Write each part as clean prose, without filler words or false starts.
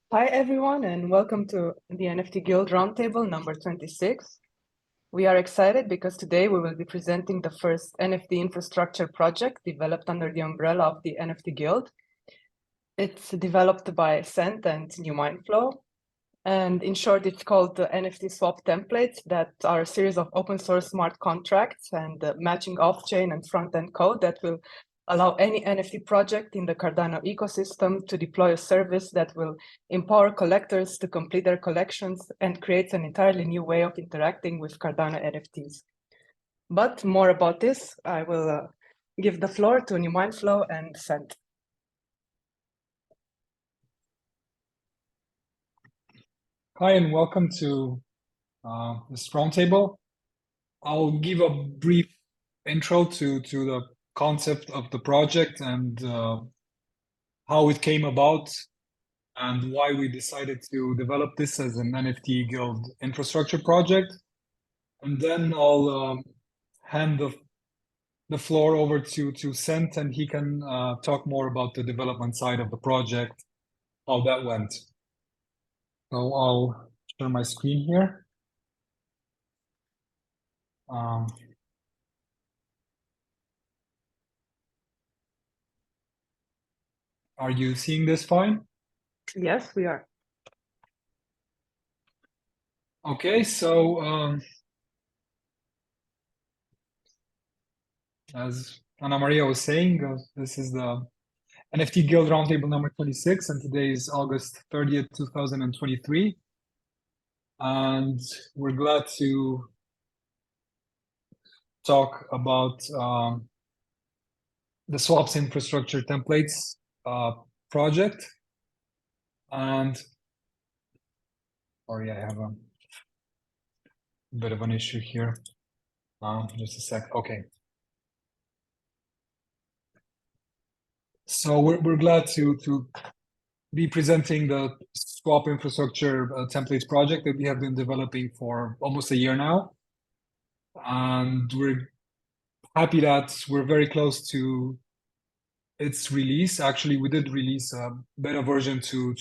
Hi, everyone, and welcome to the NFT Guild Roundtable number 26. We are excited because today we will be presenting the first NFT infrastructure project developed under the umbrella of the NFT Guild. It's developed by CENT and New Mindflow. And in short, it's called the NFT Swap Templates that are a series of open source smart contracts and matching off-chain and front-end code that will allow any NFT project in the Cardano ecosystem to deploy a service that will empower collectors to complete their collections and creates an entirely new way of interacting with Cardano NFTs. But more about this, I will give the floor to New Mindflow and Cent. Hi, and welcome to this roundtable. I'll give a brief intro to the concept of the project and how it came about and why we decided to develop this as an NFT Guild infrastructure project. And then I'll hand the floor over to Sent, and he can talk more about the development side of the project, how that went. So I'll share my screen here. Are you seeing this fine? Yes, we are. Okay, so as Ana Maria was saying, this is the NFT Guild Roundtable number 26, and today is August 30th, 2023. And we're glad to talk about the swaps infrastructure templates project. And sorry, I have a bit of an issue here. Just a sec. Okay. So we're glad to be presenting the swap infrastructure templates project that we have been developing for almost a year now. And we're happy that we're very close to its release. Actually, we did release a beta version to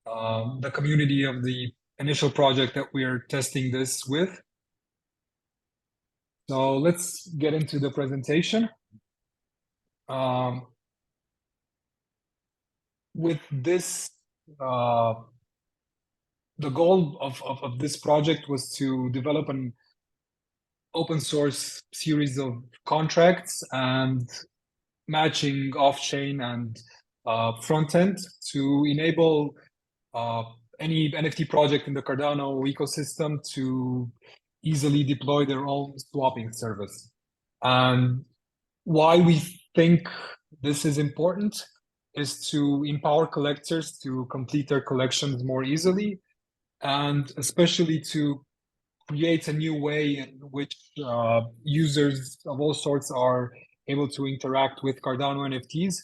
the community of the initial project that we are testing this with. So let's get into the presentation. With this, the goal of this project was to develop an open source series of contracts and matching off-chain and front end to enable any NFT project in the Cardano ecosystem to easily deploy their own swapping service. And why we think this is important is to empower collectors to complete their collections more easily, and especially to create a new way in which users of all sorts are able to interact with Cardano NFTs.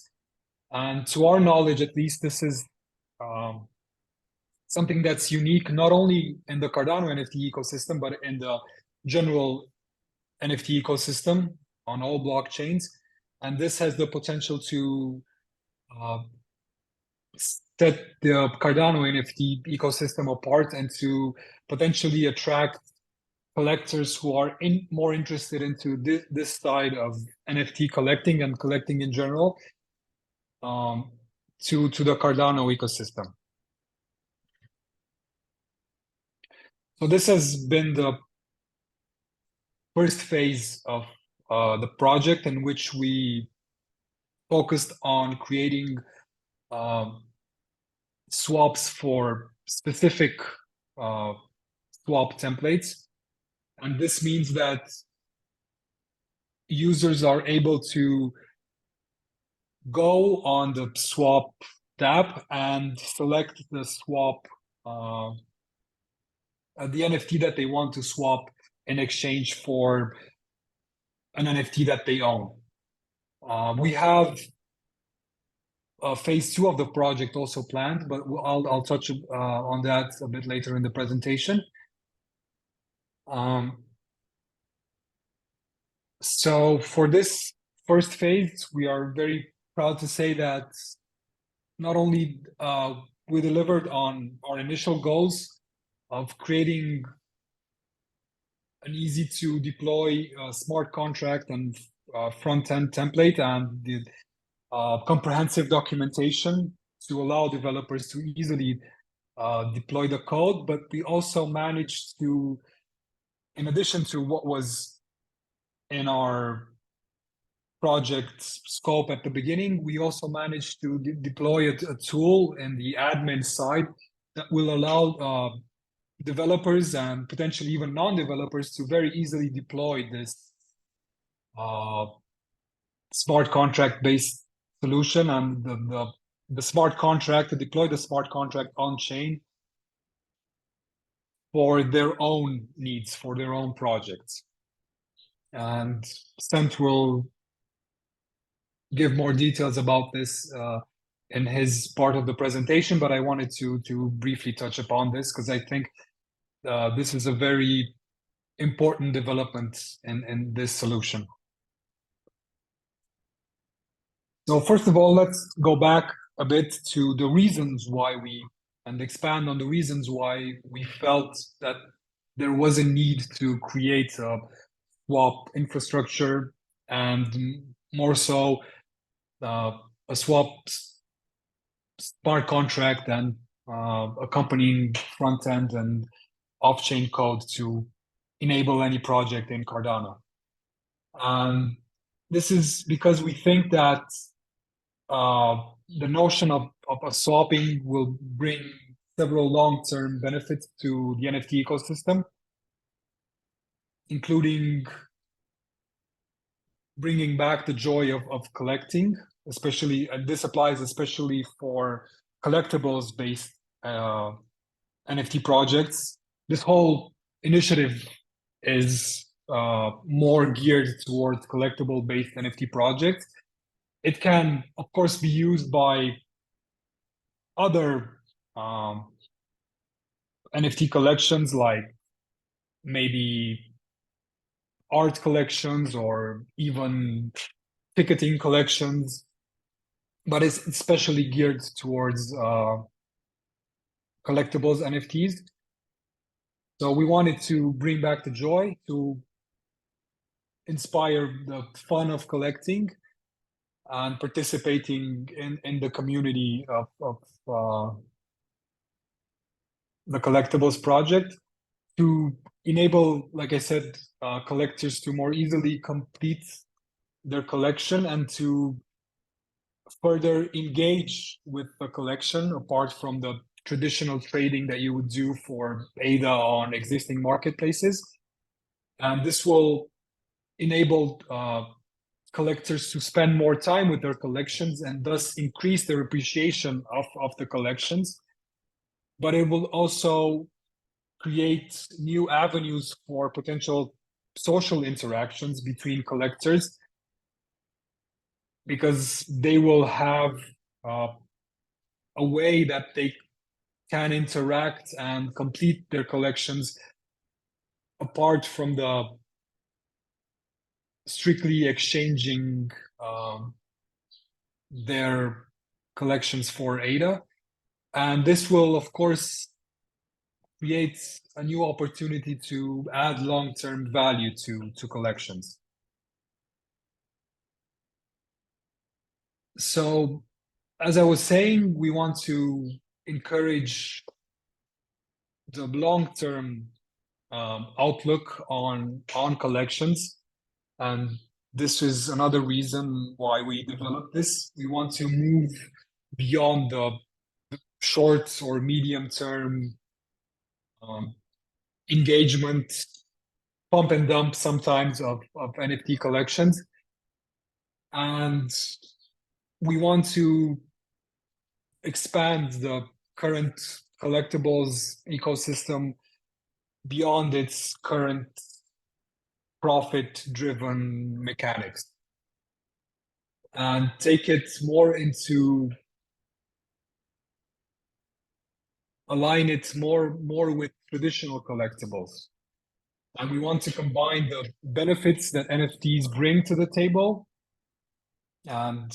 And to our knowledge, at least, this is something that's unique not only in the Cardano NFT ecosystem, but in the general NFT ecosystem on all blockchains. And this has the potential to set the Cardano NFT ecosystem apart and to potentially attract collectors who are more interested into this side of NFT collecting and collecting in general to the Cardano ecosystem. So this has been the first phase of the project, in which we focused on creating swaps for specific swap templates. And this means that users are able to go on the swap tab and select the swap, the NFT that they want to swap in exchange for an NFT that they own. We have phase 2 of the project also planned, but I'll touch on that a bit later in the presentation. So for this first phase, we are very proud to say that not only we delivered on our initial goals of creating an easy to deploy smart contract and front-end template and the comprehensive documentation to allow developers to easily deploy the code. But we also managed to, in addition to what was in our project scope at the beginning, we also managed to deploy a tool in the admin side that will allow developers and potentially even non-developers to very easily deploy this smart contract-based solution and the smart contract, to deploy the smart contract on chain for their own needs, for their own projects. And CENT will give more details about this in his part of the presentation, but I wanted to briefly touch upon this because I think this is a very important development in this solution. So first of all, let's go back a bit to the reasons why and expand on the reasons why we felt that there was a need to create a swap infrastructure, and more so a swap smart contract and accompanying front end and off-chain code to enable any project in Cardano. And this is because we think that the notion of a swapping will bring several long-term benefits to the NFT ecosystem, including bringing back the joy of collecting, especially, and this applies especially for collectibles-based NFT projects. This whole initiative is more geared towards collectible-based NFT projects. It can, of course, be used by other NFT collections, like maybe art collections or even ticketing collections, but it's especially geared towards collectibles NFTs. So we wanted to bring back the joy, to inspire the fun of collecting and participating in the community of the collectibles project, to enable, like I said, collectors to more easily complete their collection and to further engage with the collection apart from the traditional trading that you would do for ADA on existing marketplaces. And this will enable collectors to spend more time with their collections and thus increase their appreciation of the collections. But it will also create new avenues for potential social interactions between collectors, because they will have a way that they can interact and complete their collections apart from the strictly exchanging their collections for ADA. And this will, of course, create a new opportunity to add long-term value to collections. So, as I was saying, we want to encourage the long-term outlook on collections. And this is another reason why we developed this. We want to move beyond the short or medium-term engagement, pump and dump sometimes of NFT collections. And we want to expand the current collectibles ecosystem beyond its current profit-driven mechanics and take it more into, align it more with traditional collectibles. And we want to combine the benefits that NFTs bring to the table. And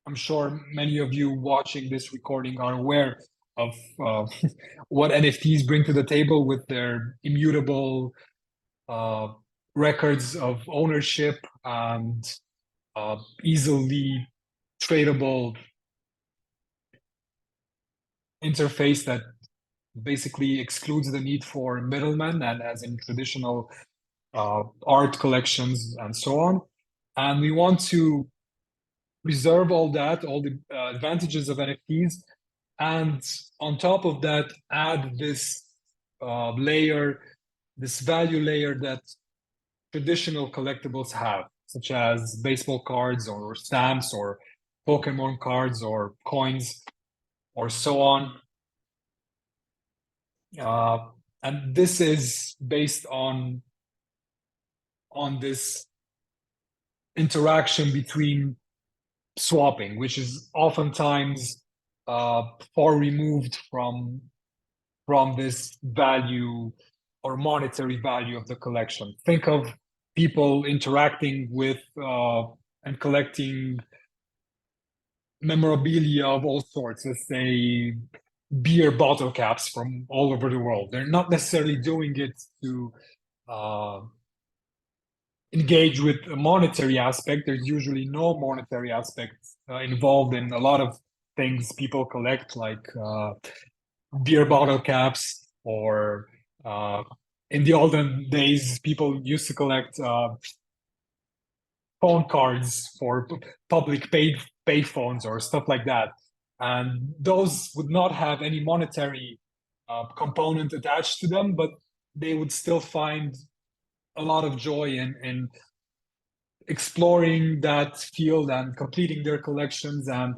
I'm sure many of you watching this recording are aware what NFTs bring to the table with their immutable records of ownership and easily tradable interface that basically excludes the need for middlemen, and as in traditional art collections and so on. And we want to preserve all that, all the advantages of NFTs, and on top of that, add this layer, this value layer that traditional collectibles have, such as baseball cards or stamps or Pokemon cards or coins or so on. And this is based on this interaction between swapping, which is oftentimes far removed from this value or monetary value of the collection. Think of people interacting with and collecting memorabilia of all sorts, let's say beer bottle caps from all over the world. They're not necessarily doing it to engage with a monetary aspect. There's usually no monetary aspect involved in a lot of things people collect, like beer bottle caps, or in the olden days, people used to collect phone cards for public pay phones or stuff like that. And those would not have any monetary component attached to them, but they would still find a lot of joy in exploring that field and completing their collections. And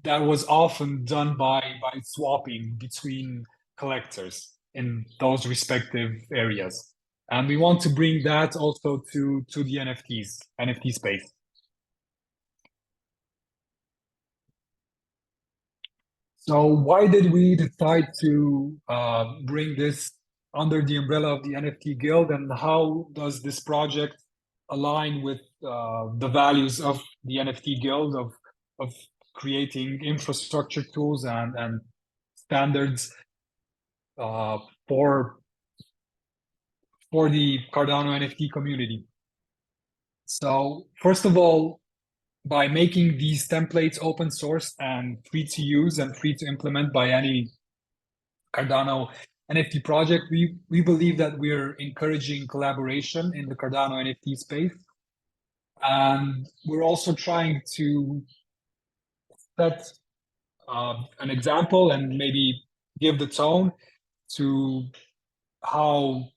that was often done by swapping between collectors in those respective areas. And we want to bring that also to the NFT space. So why did we decide to bring this under the umbrella of the NFT Guild, and how does this project align with the values of the NFT Guild of creating infrastructure tools and standards for the Cardano NFT community? So first of all, by making these templates open source and free to use and free to implement by any Cardano NFT project, we believe that we're encouraging collaboration in the Cardano NFT space. And we're also trying to set an example and maybe give the tone to how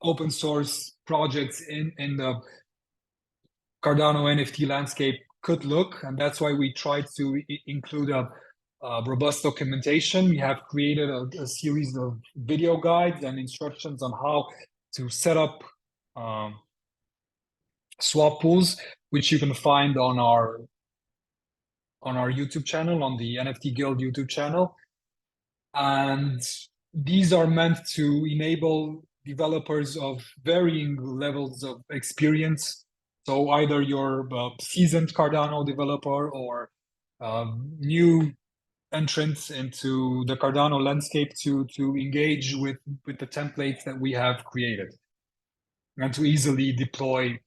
open source projects in the Cardano NFT landscape could look. And that's why we tried to include a robust documentation. We have created a series of video guides and instructions on how to set up swap pools, which you can find on our YouTube channel, on the NFT Guild YouTube channel. And these are meant to enable developers of varying levels of experience. So either you're a seasoned Cardano developer or new entrants into the Cardano landscape to engage with the templates that we have created, and to easily deploy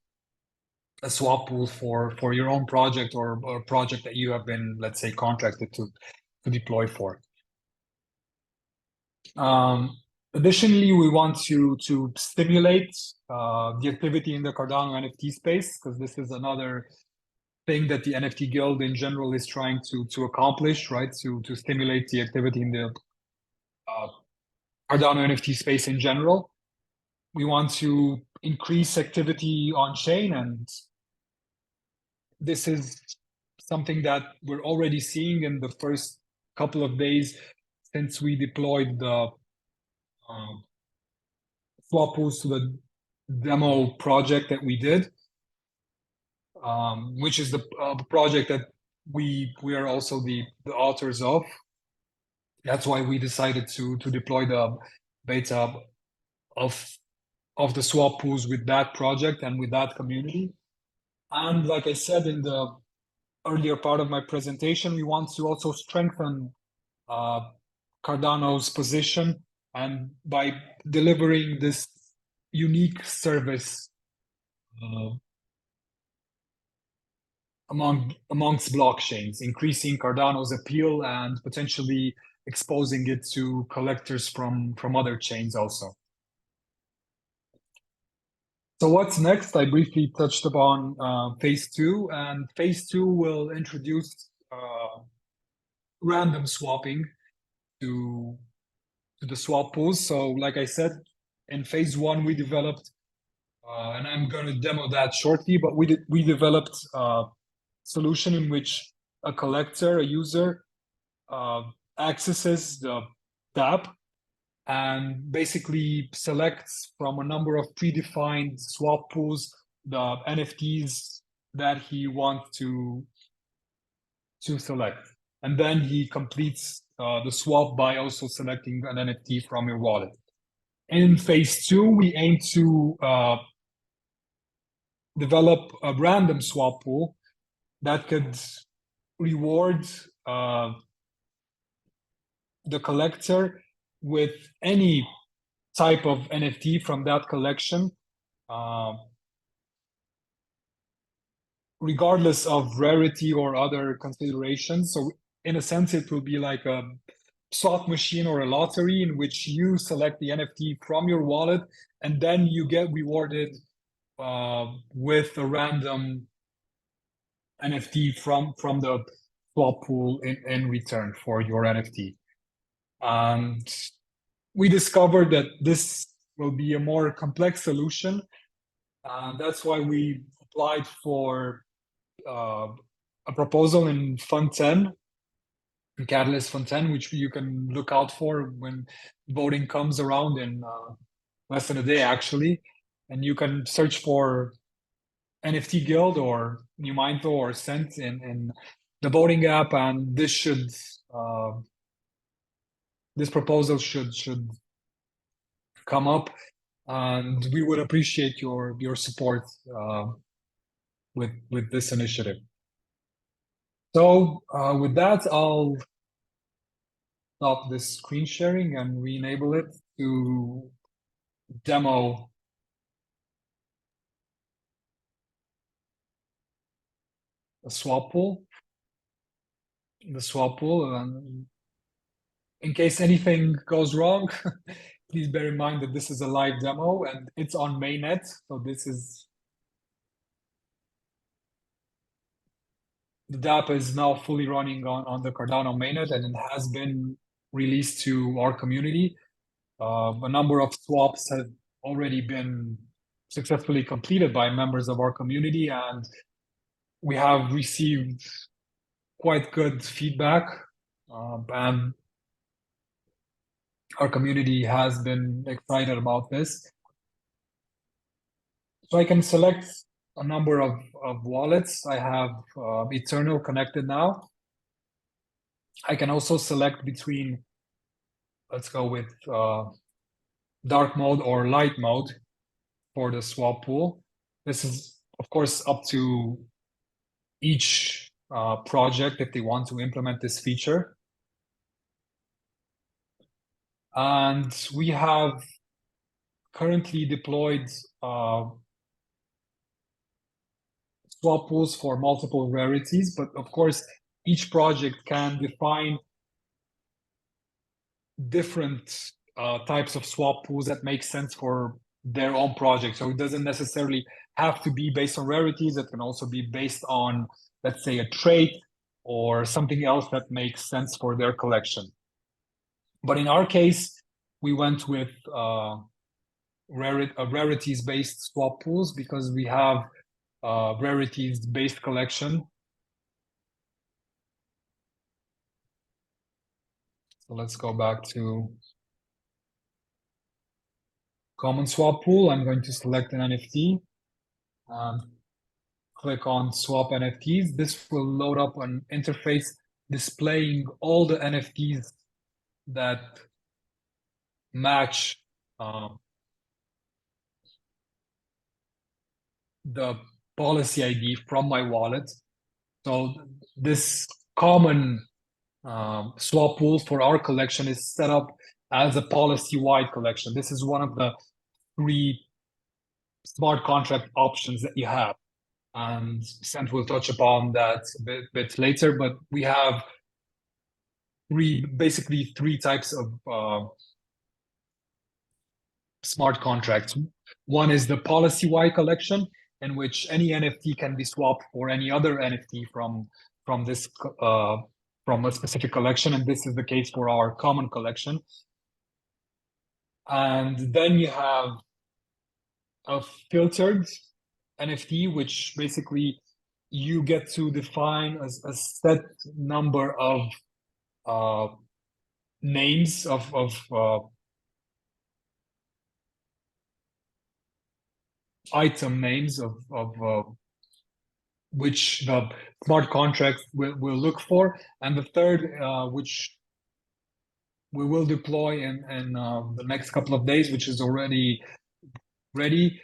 a swap pool for your own project or a project that you have been, let's say, contracted to deploy for. Additionally, we want to stimulate the activity in the Cardano NFT space, because this is another thing that the NFT Guild in general is trying to accomplish, right? To stimulate the activity in the Cardano NFT space in general. We want to increase activity on chain, and this is something that we're already seeing in the first couple of days since we deployed the swap pools to the demo project that we did, which is the project that we are also the authors of. That's why we decided to deploy the beta of the swap pools with that project and with that community. And like I said in the earlier part of my presentation, we want to also strengthen Cardano's position, and by delivering this unique service amongst blockchains, increasing Cardano's appeal and potentially exposing it to collectors from other chains also. So what's next? I briefly touched upon phase 2, and phase 2 will introduce random swapping to the swap pools. So like I said, in phase 1 we developed, and I'm going to demo that shortly, but we developed a solution in which a collector, a user, accesses the dApp and basically selects from a number of predefined swap pools the NFTs that he wants to select. And then he completes the swap by also selecting an NFT from your wallet. In phase 2, we aim to develop a random swap pool that could reward the collector with any type of NFT from that collection, regardless of rarity or other considerations. So in a sense, it will be like a slot machine or a lottery in which you select the NFT from your wallet, and then you get rewarded with a random NFT from the swap pool in return for your NFT. And we discovered that this will be a more complex solution. That's why we applied for a proposal in Fund 10, in Catalyst Fund 10, which you can look out for when voting comes around in less than a day, actually. And you can search for NFT Guild or New Mindflow or CENT in the voting app, and this should this proposal should come up, and we would appreciate your support with this initiative. So with that, I'll stop this screen sharing and re-enable it to demo a swap pool. The swap pool, and in case anything goes wrong, please bear in mind that this is a live demo and it's on mainnet. So this is, the dApp is now fully running on the Cardano mainnet, and it has been released to our community. A number of swaps have already been successfully completed by members of our community, and we have received quite good feedback, and our community has been excited about this. So I can select a number of wallets. I have Eternal connected now. I can also select between, let's go with dark mode or light mode for the swap pool. This is, of course, up to each project if they want to implement this feature. And we have currently deployed swap pools for multiple rarities, but of course, each project can define different types of swap pools that make sense for their own project. So it doesn't necessarily have to be based on rarities. It can also be based on, let's say, a trait or something else that makes sense for their collection. But in our case, we went with rarities-based swap pools because we have rarities-based collection. So let's go back to common swap pool. I'm going to select an NFT and click on swap NFTs. This will load up an interface displaying all the NFTs that match the policy ID from my wallet. So this common swap pool for our collection is set up as a policy-wide collection. This is one of the 3 smart contract options that you have. And CENT will touch upon that a bit later, but we have basically three types of smart contracts. One is the policy-wide collection, in which any NFT can be swapped for any other NFT from a specific collection, and this is the case for our common collection. And then you have a filtered NFT, which basically you get to define a set number of names of item names of which the smart contract will look for, and the third, which we will deploy in the next couple of days, which is already ready,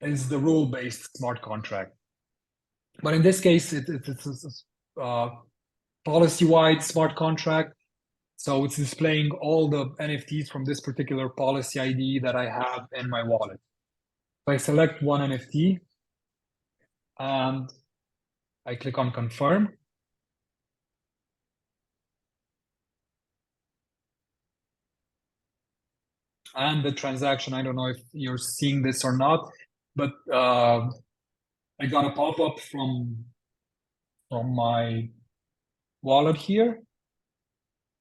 is the rule-based smart contract. But in this case, it's a policy-wide smart contract. So it's displaying all the NFTs from this particular policy ID that I have in my wallet. So I select one NFT and I click on confirm. And the transaction, I don't know if you're seeing this or not, but I got a pop-up from my wallet here.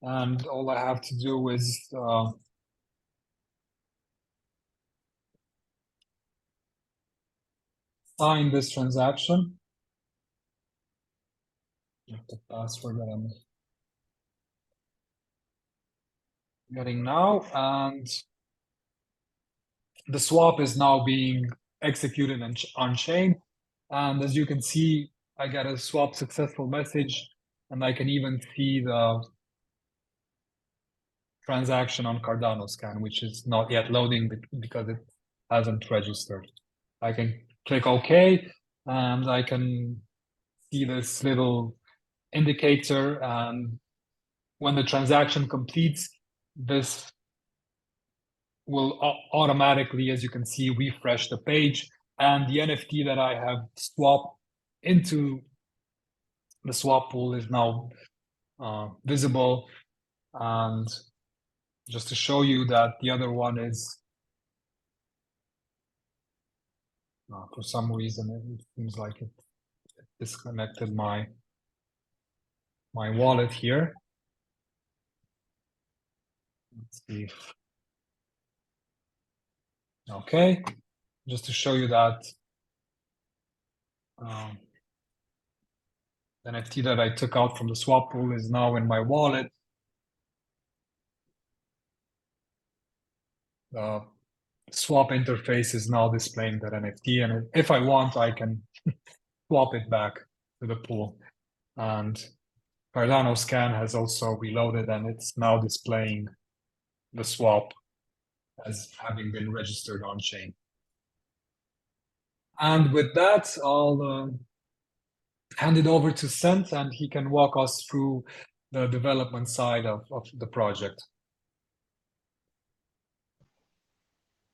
And all I have to do is sign this transaction. The password that I'm getting now, and the swap is now being executed on chain. And as you can see, I got a swap successful message, and I can even see the transaction on Cardano scan, which is not yet loading because it hasn't registered. I can click OK, and I can see this little indicator, and when the transaction completes, this will automatically, as you can see, refresh the page, and the NFT that I have swapped into the swap pool is now visible. And just to show you that the other one is, for some reason, it seems like it disconnected my wallet here. Let's see if, okay, just to show you that the NFT that I took out from the swap pool is now in my wallet. The swap interface is now displaying that NFT, and if I want, I can swap it back to the pool. And Cardano scan has also reloaded, and it's now displaying the swap as having been registered on chain. And with that, I'll hand it over to CENT, and he can walk us through the development side of the project.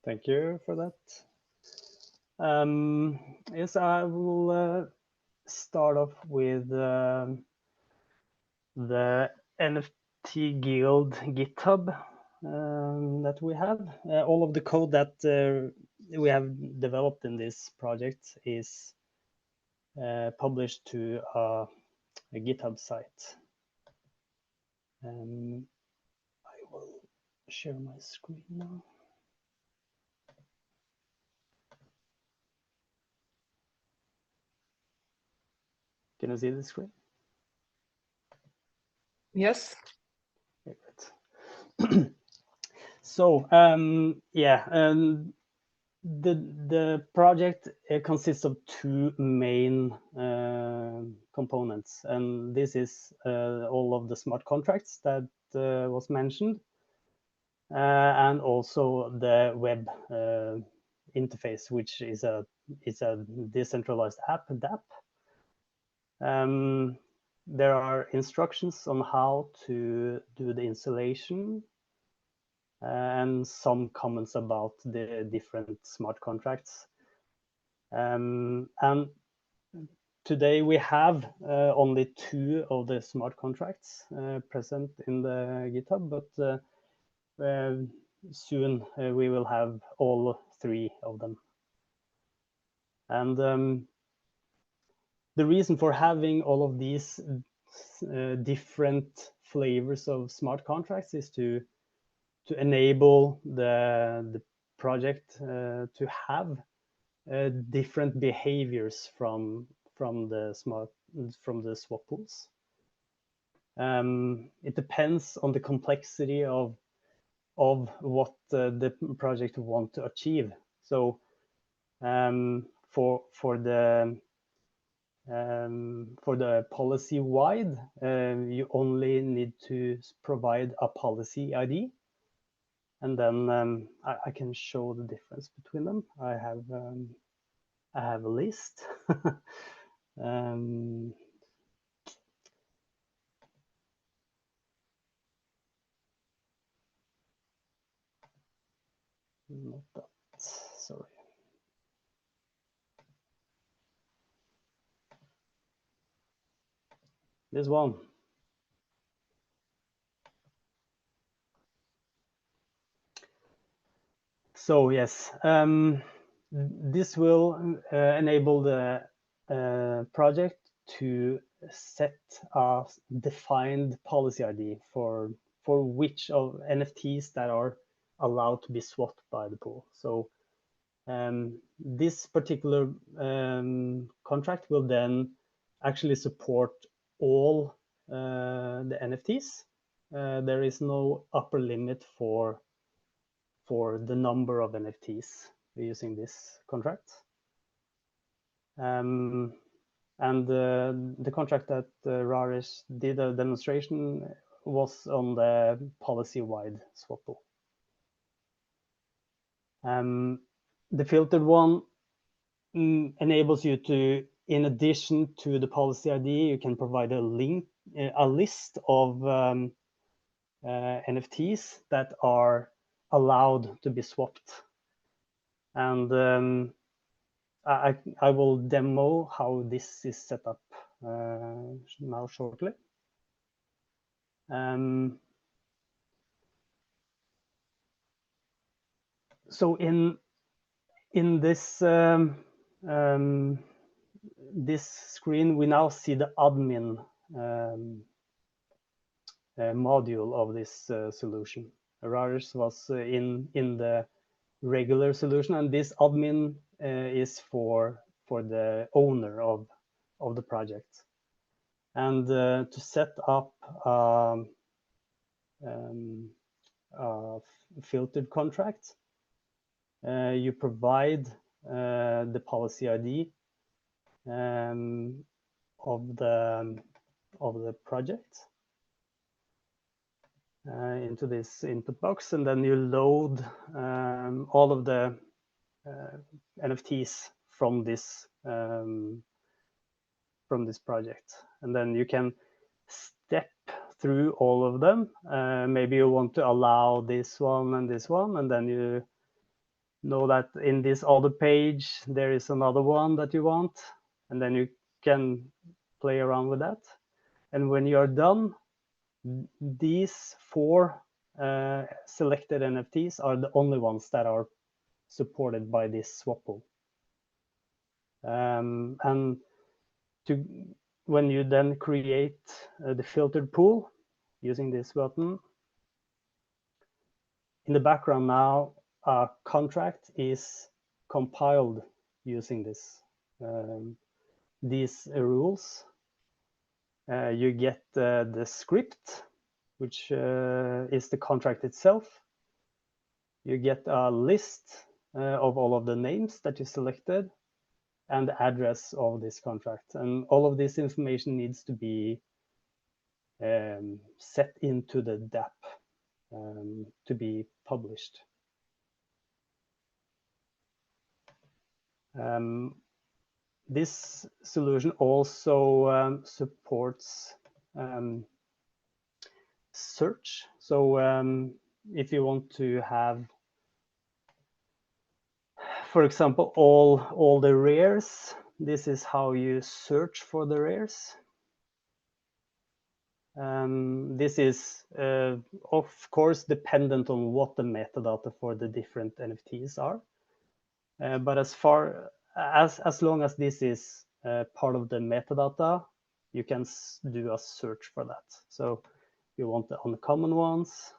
Thank you for that. Yes, I will start off with the NFT Guild GitHub that we have. All of the code that we have developed in this project is published to a GitHub site. I will share my screen now. Can you see the screen? Yes. Okay, great. So the project consists of 2 main components, and this is all of the smart contracts that was mentioned, and also the web interface, which is a decentralized app, DApp. there are instructions on how to do the installation and some comments about the different smart contracts. And today we have only 2 of the smart contracts present in the GitHub, but soon we will have all 3 of them. And the reason for having all of these different flavors of smart contracts is to enable the project to have different behaviors from the swap pools. It depends on the complexity of what the project want to achieve. So for the policy wide, you only need to provide a policy ID, and then I can show the difference between them. I have a list. Not that, sorry. This one. So yes, this will enable the project to set a defined policy ID for which of NFTs that are allowed to be swapped by the pool. So this particular contract will then actually support all the NFTs. There is no upper limit for the number of NFTs using this contract. And the contract that Raresh did a demonstration was on the policy-wide swap pool. The filtered one enables you to, in addition to the policy ID, you can provide a list of NFTs that are allowed to be swapped. And I will demo how this is set up now shortly. So in this this screen, we now see the admin module of this solution. Raresh was in the regular solution, and this admin is for the owner of the project. And to set up a filtered contract, you provide the policy ID of the project into this input box, and then you load all of the NFTs from this project, and then you can step through all of them. Maybe you want to allow this one, and then you know that in this other page there is another one that you want, and then you can play around with that. And when you are done, these 4 selected NFTs are the only ones that are supported by this swap pool. And when you then create the filtered pool using this button, in the background now, a contract is compiled using this these rules. You get the script, which is the contract itself. You get a list of all of the names that you selected and the address of this contract. And all of this information needs to be set into the DApp to be published. This solution also supports search. So if you want to have, for example, all the rares, this is how you search for the rares. This is, of course, dependent on what the metadata for the different NFTs are. But as long as this is part of the metadata, you can do a search for that. So you want the uncommon ones.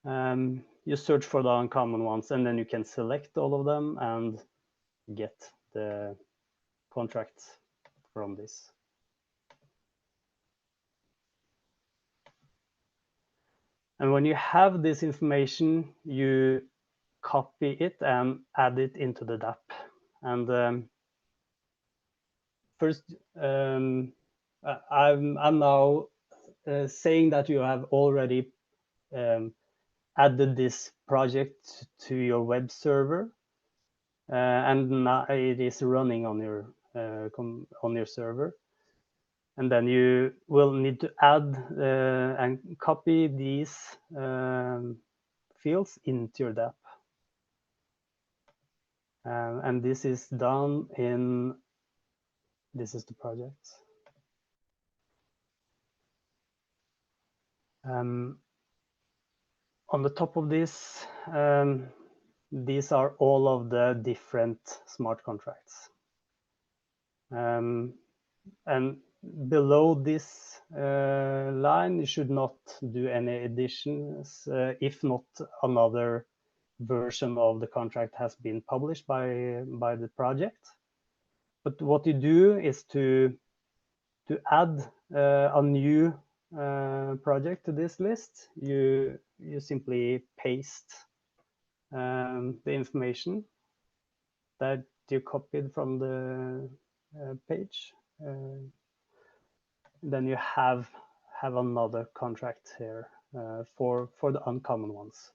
You search for the uncommon ones, and then you can select all of them and get the contract from this. And when you have this information, you copy it and add it into the DApp. And first, I'm now saying that you have already added this project to your web server, and now it is running on your server. And then you will need to add and copy these fields into your DApp. And this is done in, this is the project. On the top of this, these are all of the different smart contracts. And below this line, you should not do any additions if not another version of the contract has been published by the project. But what you do is to add a new project to this list, you simply paste the information that you copied from the page. Then you have another contract here for the uncommon ones.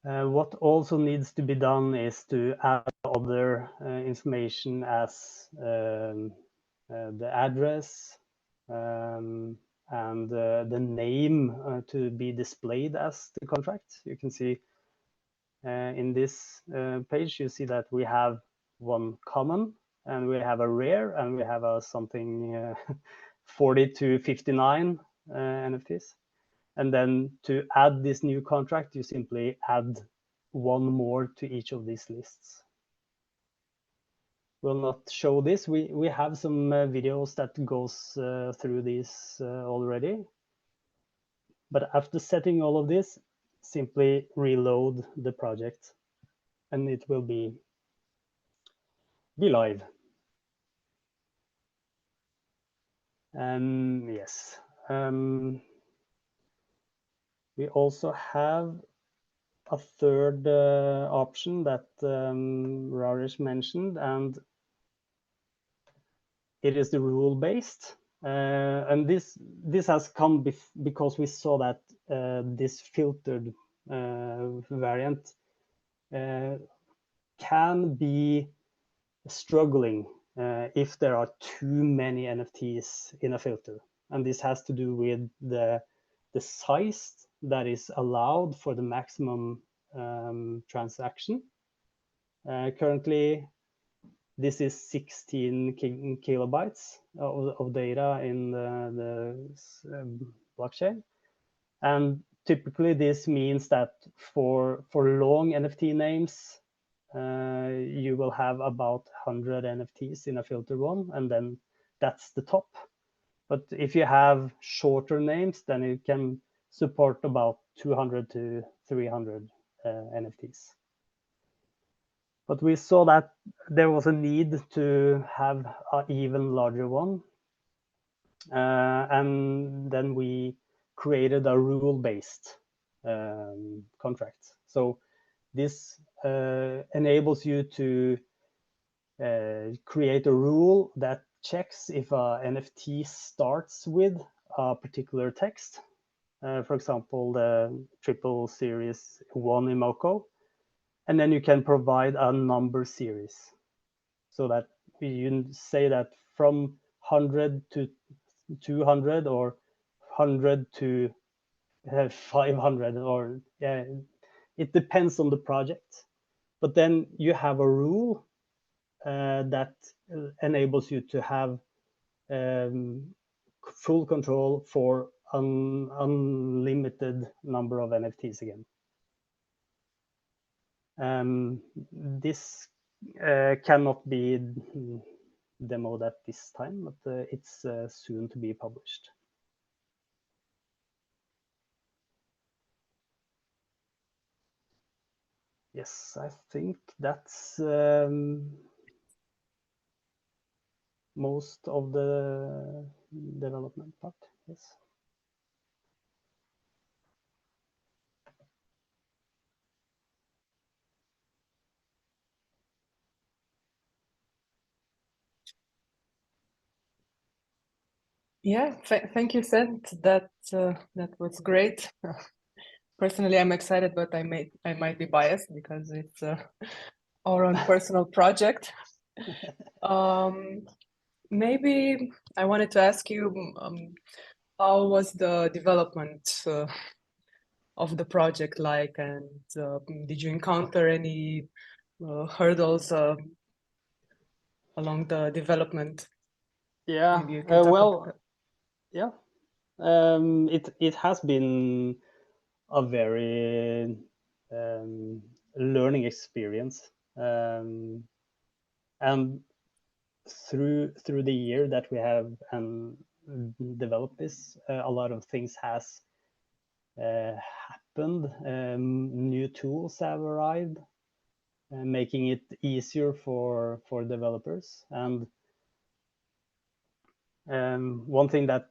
What also needs to be done is to add other information as the address and the name to be displayed as the contract. You can see in this page, you see that we have one common, and we have a rare, and we have a something 40 to 59 NFTs. And then to add this new contract, you simply add one more to each of these lists. We'll not show this. We have some videos that goes through this already. But after setting all of this, simply reload the project and it will be live. Yes. We also have a third option that Rajesh mentioned, and it is the rule-based. And this has come because we saw that this filtered variant can be struggling if there are too many NFTs in a filter. And this has to do with the size that is allowed for the maximum transaction. Currently, this is 16 kilobytes of data in the blockchain. And typically this means that for long NFT names, you will have about 100 NFTs in a filter one, and then that's the top. But if you have shorter names, then it can support about 200 to 300 NFTs. But we saw that there was a need to have an even larger one. And then we created a rule-based contract. So this enables you to create a rule that checks if a NFT starts with a particular text, for example, the triple series 1 Immoko. And then you can provide a number series so that you say that from 100 to 200 or 100 to 500, or it depends on the project. But then you have a rule that enables you to have full control for unlimited number of NFTs again. This cannot be demoed at this time, but it's soon to be published. Yes, I think that's most of the development part. Yes. Yeah, thank you, CENT. That was great. Personally, I'm excited, but I might be biased because it's our own personal project. Maybe I wanted to ask you, how was the development of the project like, and did you encounter any hurdles along the development? Yeah. Maybe you can talk about that. Yeah. It has been a very learning experience, and through the year that we have developed this, a lot of things has happened. New tools have arrived, making it easier for developers. And one thing that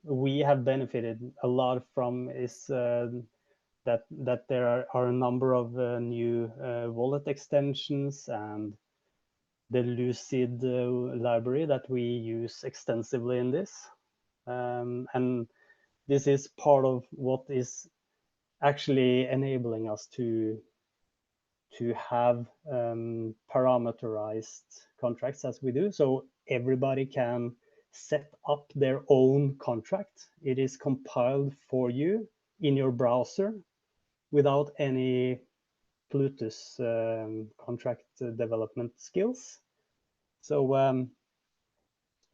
we have benefited a lot from is that there are a number of new wallet extensions and the Lucid library that we use extensively in this. And this is part of what is actually enabling us to have parameterized contracts as we do. So everybody can set up their own contract. It is compiled for you in your browser without any Plutus contract development skills. So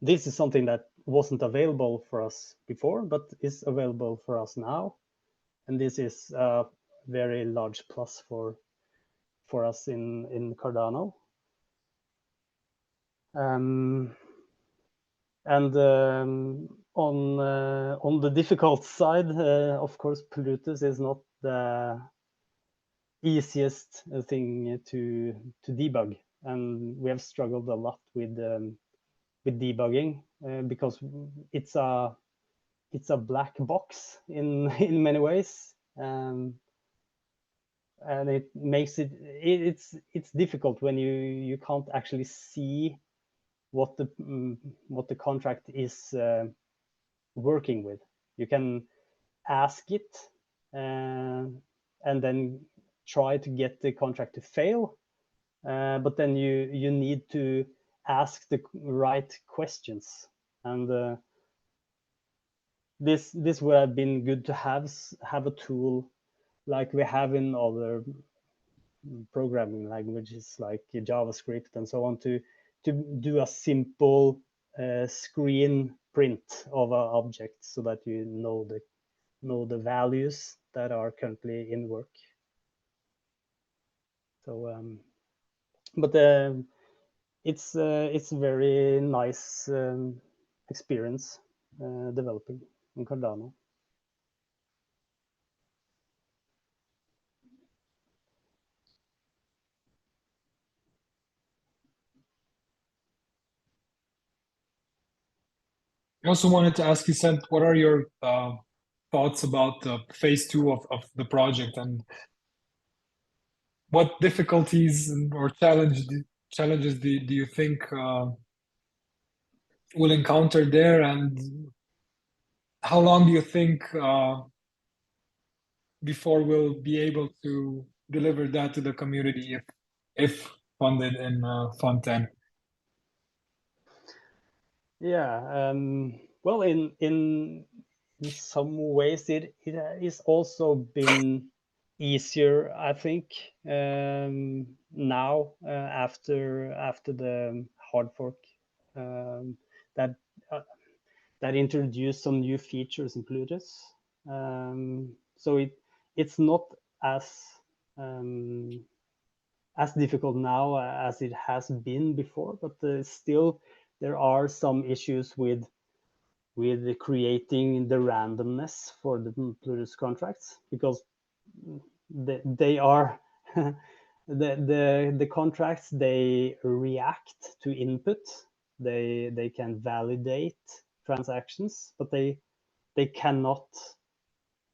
this is something that wasn't available for us before, but is available for us now. And this is a very large plus for us in Cardano. And on the difficult side, of course, Plutus is not the easiest thing to debug, and we have struggled a lot with debugging because it's a black box in many ways, and it makes it's difficult when you can't actually see what the contract is working with. You can ask it and then try to get the contract to fail, but then you need to ask the right questions, and this would have been good to have a tool like we have in other programming languages like JavaScript and so on, to do a simple screen print of an object so that you know the values that are currently in work. So but it's very nice experience developing in Cardano. I also wanted to ask you, Cent, what are your thoughts about phase 2 of the project, and what difficulties or challenges do you think we'll encounter there, and how long do you think before we'll be able to deliver that to the community if funded in Fund 10? Yeah, well, in some ways it is also been easier, I think, now after the hard fork, that that introduced some new features and plugins. So it's not as difficult now as it has been before, but still there are some issues with creating the randomness for the plurals contracts, because they are the contracts, they react to input, they can validate transactions, but they cannot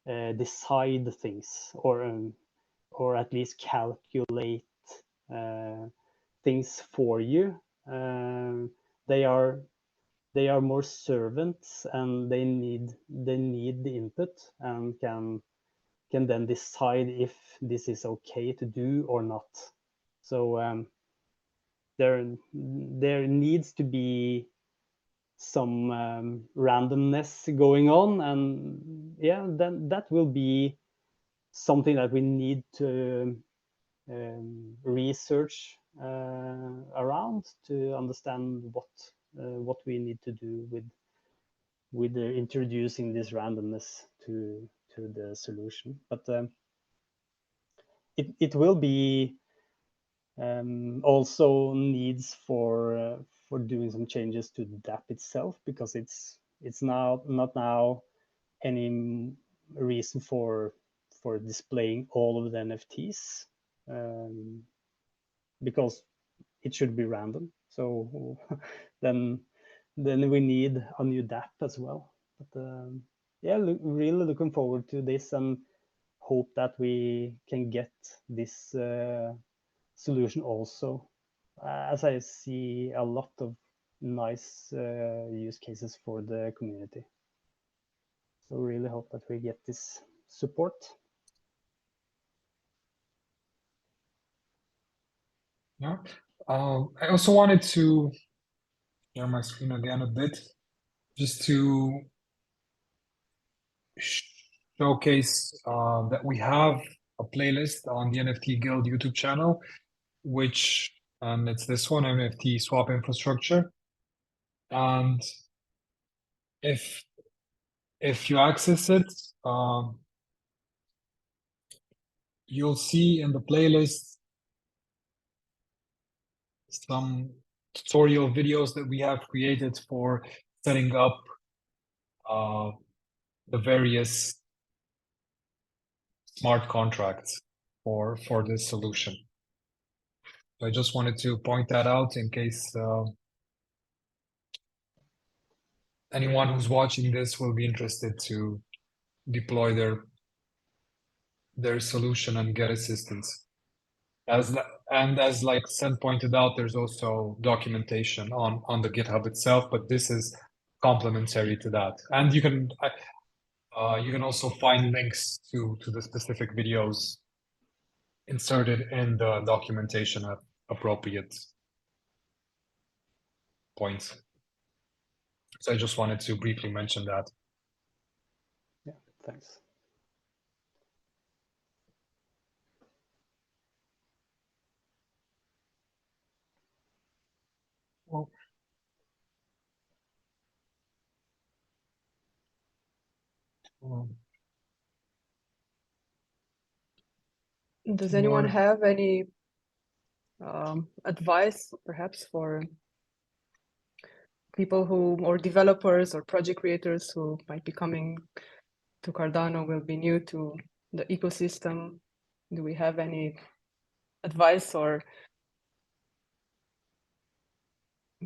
decide things, or at least calculate things for you. They are more servants, and they need the input, and can then decide if this is okay to do or not. So there needs to be some randomness going on, and yeah, then that will be something that we need to research around to understand what we need to do with introducing this randomness to the solution. But it will be also needs for doing some changes to the DApp itself, because it's now not now any reason for displaying all of the NFTs, because it should be random. So then we need a new DApp as well. But yeah, really looking forward to this, and hope that we can get this solution also, as I see a lot of nice use cases for the community. So really hope that we get this support. Yeah. I also wanted to share my screen again a bit, just to showcase that we have a playlist on the NFT Guild YouTube channel, which, and it's this one, NFT Swap Infrastructure. And if you access it, you'll see in the playlist some tutorial videos that we have created for setting up the various smart contracts for this solution. So I just wanted to point that out in case anyone who's watching this will be interested to deploy their solution and get assistance. As like CENT pointed out, there's also documentation on the GitHub itself, but this is complementary to that. And you can also find links to the specific videos inserted in the documentation at appropriate points. So I just wanted to briefly mention that. Yeah, thanks. Well, Does anyone more. have any advice, perhaps, for people who, or developers or project creators who might be coming to Cardano, will be new to the ecosystem? Do we have any advice or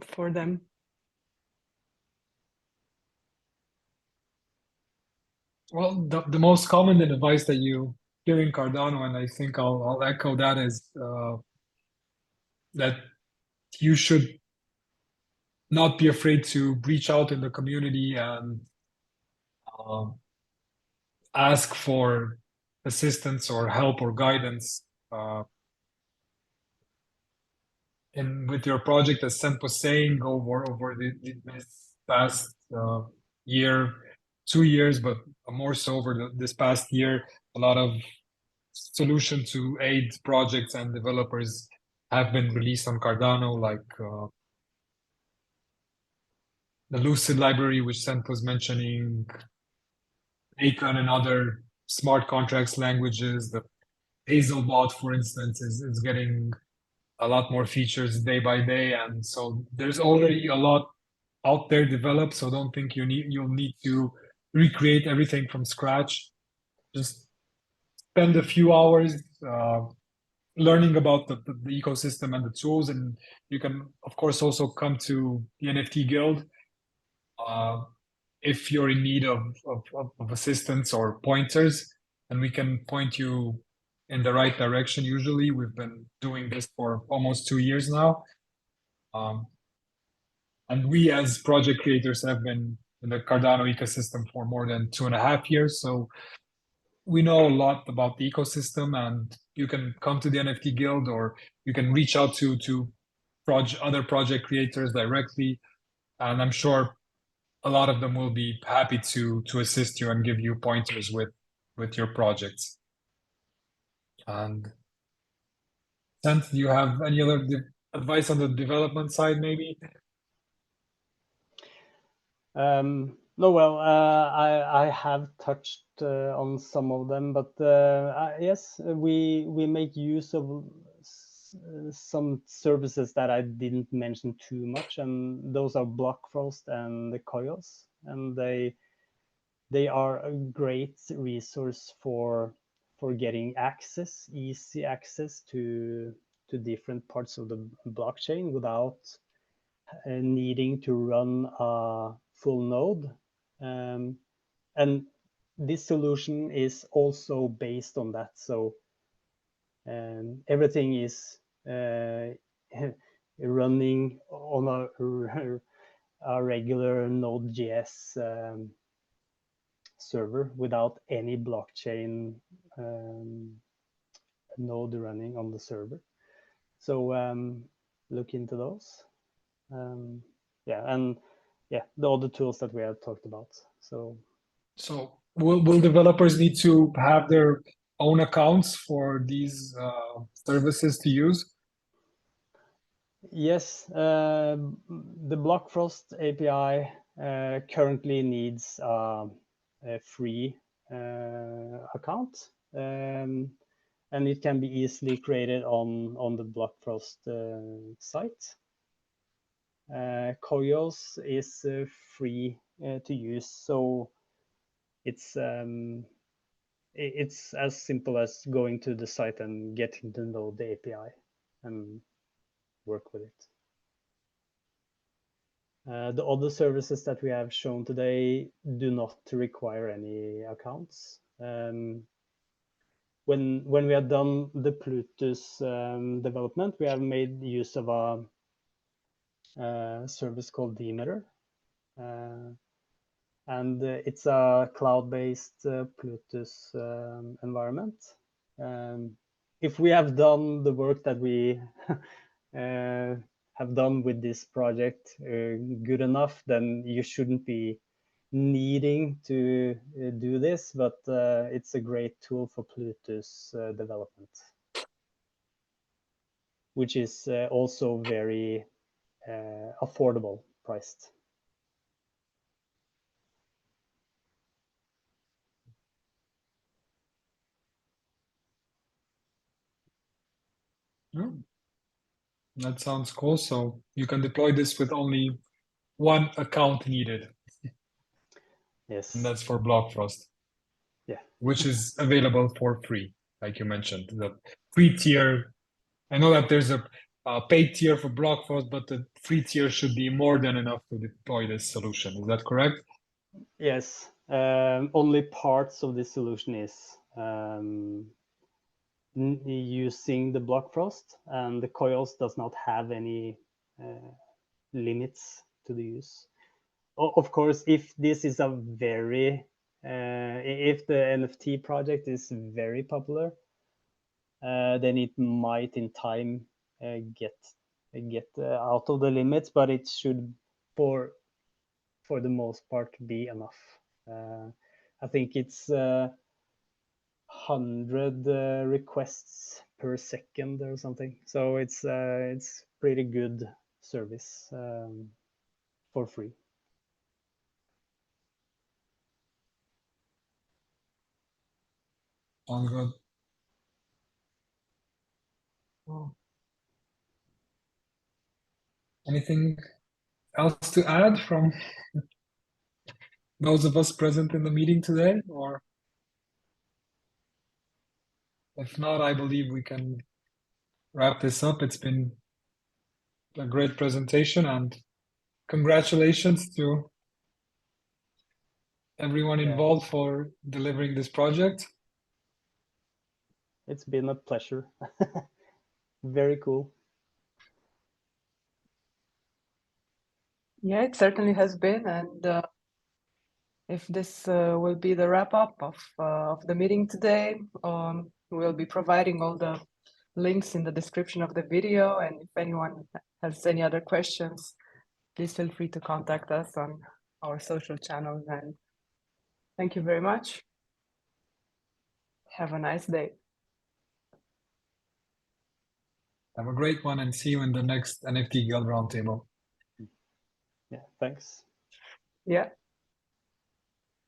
for them? Well, the most common advice that you hear in Cardano, and I think I'll echo that, is that you should not be afraid to reach out in the community and ask for assistance or help or guidance with your project, as CENT was saying, over this past year, 2 years, but more so over this past year, a lot of solutions to aid projects and developers have been released on Cardano, like the Lucid library, which CENT was mentioning, Acon and other smart contracts languages. The Hazelbot, for instance, is getting a lot more features day by day, and so there's already a lot out there developed. So don't think you'll need to recreate everything from scratch. Just spend a few hours learning about the ecosystem and the tools, and you can of course also come to the NFT Guild if you're in need of assistance or pointers, and we can point you in the right direction. Usually we've been doing this for almost 2 years now. And we as project creators have been in the Cardano ecosystem for more than 2.5 years. So we know a lot about the ecosystem, and you can come to the NFT Guild, or you can reach out to other project creators directly. And I'm sure a lot of them will be happy to assist you and give you pointers with your projects. And CENT, do you have any other advice on the development side, maybe? No, well, I have touched on some of them, but yes, we make use of some services that I didn't mention too much, and those are Blockfrost and the Koyos, and they are a great resource for getting easy access to different parts of the blockchain without needing to run a full node. And this solution is also based on that. So everything is running on a regular Node.js server without any blockchain node running on the server. So look into those. Yeah, and yeah, the other tools that we have talked about. So will developers need to have their own accounts for these services to use? Yes, the Blockfrost API currently needs a free account, and it can be easily created on the Blockfrost site. Koyos is free to use, so it's as simple as going to the site and getting to know the API and work with it. The other services that we have shown today do not require any accounts. When we have done the Plutus development, we have made use of a service called Demeter. And it's a cloud-based Plutus environment. If we have done the work that we have done with this project good enough, then you shouldn't be needing to do this, but it's a great tool for Plutus development, which is also very affordable priced. That sounds cool. So you can deploy this with only one account needed. Yes. And that's for Blockfrost. Yeah. Which is available for free, like you mentioned. The free tier, I know that there's a paid tier for Blockfrost, but the free tier should be more than enough to deploy this solution. Is that correct? Yes. Only parts of this solution is using the Blockfrost, and the Koyos does not have any limits to the use. Of course, if this is a very If the NFT project is very popular, then it might in time get out of the limits, but it should for the most part be enough. I think it's 100 requests per second or something, so it's pretty good service for free. All good. Oh. Anything else to add from those of us present in the meeting today? Or if not, I believe we can wrap this up. It's been a great presentation, and congratulations to everyone involved for delivering this project. It's been a pleasure. Very cool. Yeah, it certainly has been. And if this will be the wrap up of the meeting today, we'll be providing all the links in the description of the video. And if anyone has any other questions, please feel free to contact us on our social channels. And thank you very much. Have a nice day. Have a great one, and see you in the next NFT Guild Roundtable. Yeah, thanks. Yeah.